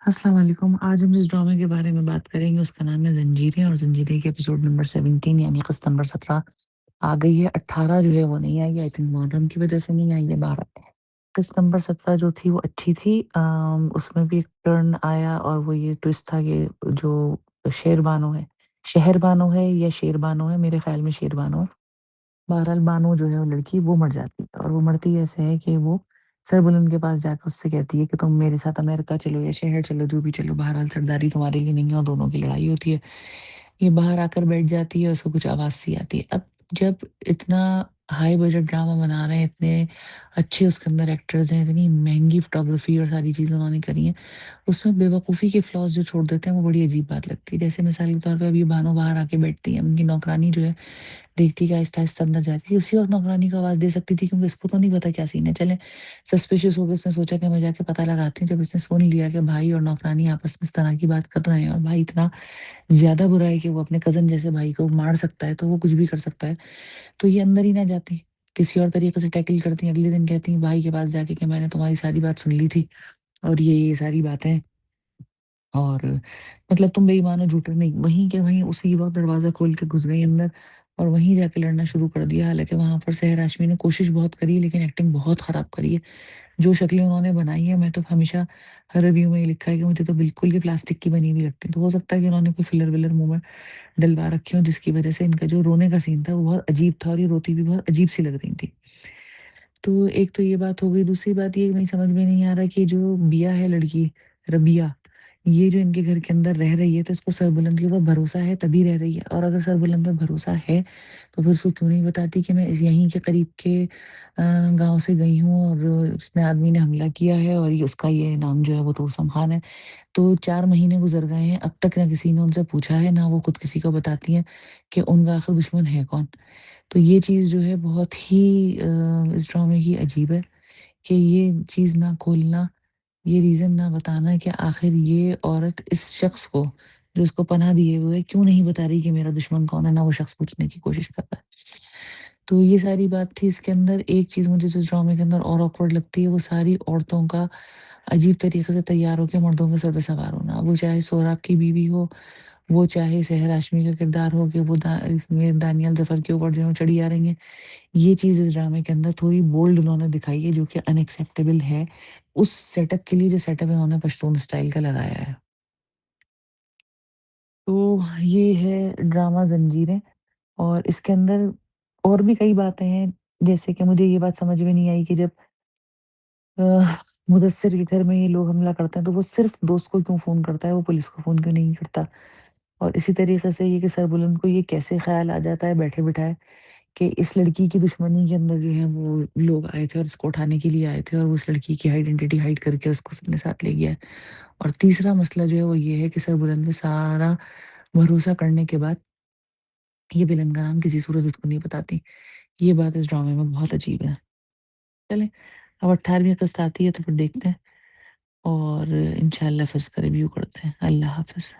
अस्सलाम वालेकुम। आज हम जिस ड्रामे के बारे में बात करेंगे उसका नाम है ज़ंजीरें और ज़ंजीरें के एपिसोड नंबर 17 यानी क़िस्त नंबर 17 आ गई है। 18 जो है वो नहीं आई है, आई थिंक मुहर्रम की वज़ह से नहीं आई है 12। क़िस्त नंबर 17 जो थी वो अच्छी थी। उसमें भी एक टर्न आया और वो ये ट्विस्ट था कि जो शेरबानो है, शहरबानो है या शेरबानो है, मेरे ख़्याल में शेरबानो है। बहरहाल बानो जो है वो लड़की वो मर जाती है और वो मरती ऐसे है कि वो सरबुलंद के पास जाकर उससे कहती है कि तुम मेरे साथ अमेरिका चलो या शहर चलो, जो भी चलो, बहरहाल सरदारी तुम्हारे लिए नहीं है और दोनों की लड़ाई होती है। ये बाहर आकर बैठ जाती है और उसको कुछ आवाज़ सी आती है। अब जब इतना हाई बजट ड्रामा बना रहे हैं, इतने अच्छे उसके अंदर एक्टर्स हैं, इतनी महँगी फ़ोटोग्राफ़ी और सारी चीज़ें उन्होंने करी हैं, उसमें बेवकूफ़ी के फ्लॉज़ जो छोड़ देते हैं वो बड़ी अजीब बात लगती है। जैसे मिसाल के तौर पे अभी बानो बाहर आके बैठती है, उनकी नौकरानी जो है देखती कि आहिस्ता-आहिस्ता अंदर जाती है, उसी वक़्त नौकरानी को आवाज़ दे सकती थी क्योंकि इसको तो नहीं पता क्या सीन है। चलें सस्पिशियस हो गए, उसने सोचा कि मैं जाके पता लगाती हूँ। जब उसने सुन लिया कि भाई और नौकरानी आपस में इस तरह की बात कर रहे हैं और भाई इतना ज़्यादा बुरा है कि वो अपने कज़न जैसे भाई को मार सकता है, तो वो कुछ भी कर सकता है, तो ये अंदर ही ना जाती। किसी और तरीके से टैकल करती, अगले दिन कहती हैं भाई के पास जाके कि मैंने तुम्हारी सारी बात सुन ली थी और ये सारी बातें और मतलब तुम बेईमान हो, झूठे नहीं। वहीं के वहीं उसी वक़्त दरवाज़ा खोल के घुस गई अंदर और वहीं जाके लड़ना शुरू कर दिया। हालाँकि वहाँ पर सहर हाशमी ने कोशिश बहुत करी लेकिन एक्टिंग बहुत ख़राब करी है। जो शक्लें उन्होंने बनाई हैं, मैं तो हमेशा हर रिव्यू में ये लिखा है कि मुझे तो बिल्कुल ही प्लास्टिक की बनी हुई लगती है। तो हो सकता है कि उन्होंने कोई फिलर-विलर मुँह में डलवा रखे हों जिसकी वज़ह से इनका जो रोने का सीन था वो बहुत अजीब था और ये रोती भी बहुत अजीब-सी लग रही थी। तो एक तो ये बात हो गई, दूसरी बात ये नहीं समझ में नहीं आ रहा कि जो बिया है लड़की, रबिया, ये जो इनके घर के अंदर रह रही है तो इसको सरबुलंद के ऊपर भरोसा है तभी रह रही है और अगर सरबुलंद पे भरोसा है, तो फिर उसको क्यों नहीं बताती कि मैं इस यहीं के करीब के गाँव से गई हूँ और उसने आदमी ने हमला किया है और ये उसका ये नाम जो है वो तोसम खान है। तो 4 महीने गुज़र गए हैं, अब तक ना किसी ने उनसे पूछा है, ना वो खुद किसी को बताती हैं कि उनका आखिर दुश्मन है कौन? तो ये चीज़ जो है बहुत ही इस ड्रामे की अजीब है कि ये चीज़ ना खोलना, ये रीज़न ना बताना कि आखिर ये औरत इस शख्स को, जो उसको पनाह दिए हुए है, क्यों नहीं बता रही कि मेरा दुश्मन कौन है? ना वो शख्स पूछने की कोशिश कर रहा है। तो ये सारी बात थी इसके अंदर। एक चीज़ मुझे जिस ड्रामे के अंदर और ऑकवर्ड लगती है, वो सारी औरतों का अजीब तरीके से तैयार होके मर्दों के सर पे सवार होना। वो चाहे सोहराब की बीवी हो, वो चाहे सहर हाशमी का किरदार हो कि वो इसमें दानियल ज़फ़र के ऊपर जो है चढ़ी आ रही हैं। ये चीज़ इस ड्रामे के अंदर थोड़ी बोल्ड उन्होंने दिखाई है जो कि अनएक्सेप्टेबल है, उस सेटअप के लिए जो सेटअप इन्होंने पश्तून स्टाइल का लगाया है। तो ये है ड्रामा ज़ंजीरें और इसके अंदर और भी कई बातें हैं, जैसे कि मुझे ये बात समझ में नहीं आई कि जब अ, मुदस्सिर के घर में ये लोग हमला करते हैं, तो वो सिर्फ़ दोस्त को क्यों फ़ोन करता है, वो पुलिस को फ़ोन क्यों नहीं करता? और इसी तरीके से ये कि सरबुलंद को ये कैसे ख़्याल आ जाता है बैठे-बिठाए कि इस लड़की की दुश्मनी के अंदर जो है वो लोग आए थे और इसको उठाने के लिए आए थे और वो उस लड़की की आइडेंटिटी हाइड करके उसको अपने साथ ले गया है। और तीसरा मसला जो है वो ये है कि सरबुलंद पे सारा भरोसा करने के बाद ये विलन का नाम किसी सूरत उसको नहीं बताती। ये बात इस ड्रामे में बहुत अजीब है। चलें, अब 18वीं किस्त आती है तो फिर देखते हैं और इंशाल्लाह फिर इसका रिव्यू करते हैं। अल्लाह हाफ़िज़।